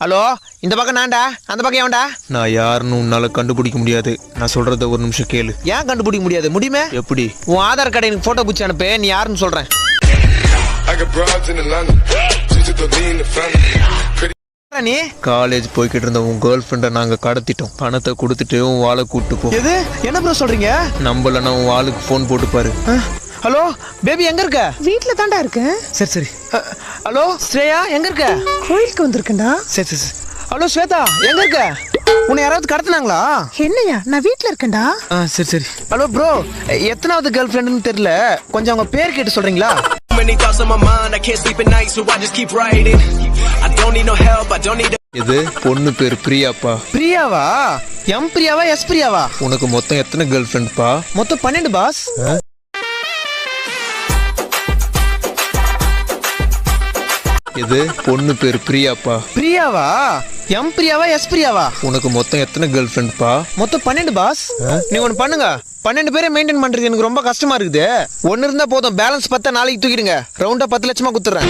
Hello, இந்த பக்கம் நான்டா, அந்த பக்கம் ஏன்டா? நான் யாருன்னு உன்னால கண்டுபிடிக்க முடியாது. நான் சொல்றத ஒரு நிமிஷம் கேளு. ஏன் கண்டுபிடிக்க முடியாது? முடியுமே. எப்படி? உன் ஆதார் கார்டை எனக்கு போட்டோ பிடிச்சி அனுப்பு, நீ யாருன்னு சொல்றேன். நீ காலேஜ் போய்கிட்டு இருந்த உன் கேர்ள் ஃப்ரெண்டை நாங்க கடத்திட்டோம். பணத்தை கொடுத்துட்டு உன் வாளை கூட்டு போ. எது? என்ன ப்ரோ சொல்றீங்க? நம்பலன்னா உன் வாளுக்கு போன் போட்டு பாரு. ஹலோ பேபி, எங்க இருக்க? வீட்ல தான்டா இருக்கேன். சரி சரி. ஹலோ ஸ்ரேயா, எங்க இருக்க? கோயிலுக்கு வந்திருக்கேன்டா. சரி சரி. ஹலோ ஸ்வேதா, எங்க இருக்க? உன்னை யாராவது கடத்தினாங்களா? என்னையா? நான் வீட்ல இருக்கேன்டா. சரி சரி. ஹலோ ப்ரோ, எத்தனாவது கேர்ள் ஃப்ரெண்டுன்னு தெரியல, கொஞ்சம் அவங்க பேர் கேட்டு சொல்றீங்களா? இது பொண்ணு பேர் பிரியாப்பா. பிரியாவா? M பிரியாவா S பிரியாவா? உனக்கு மொத்தம் எத்தனை கேர்ள் ஃப்ரெண்ட்ப்பா? மொத்தம் 12 பாஸ். இது பொண்ணு பேர் பிரியாப்பா. பிரியாவா? M பிரியாவா S பிரியாவா? உனக்கு மொத்தம் எத்தனை கேர்ள் ஃப்ரெண்ட்ப்பா? மொத்தம் 12 பாஸ். நீ ஒன்று பண்ணுங்க, 12 பேரை மெயின்டைன் பண்றது எனக்கு ரொம்ப கஷ்டமா இருக்குது. ஒன்னு இருந்தா போதும், பேலன்ஸ் 10 நாளைக்கு தூக்கிடுங்க. ரவுண்டா 10 லட்சமா குத்துறேன்.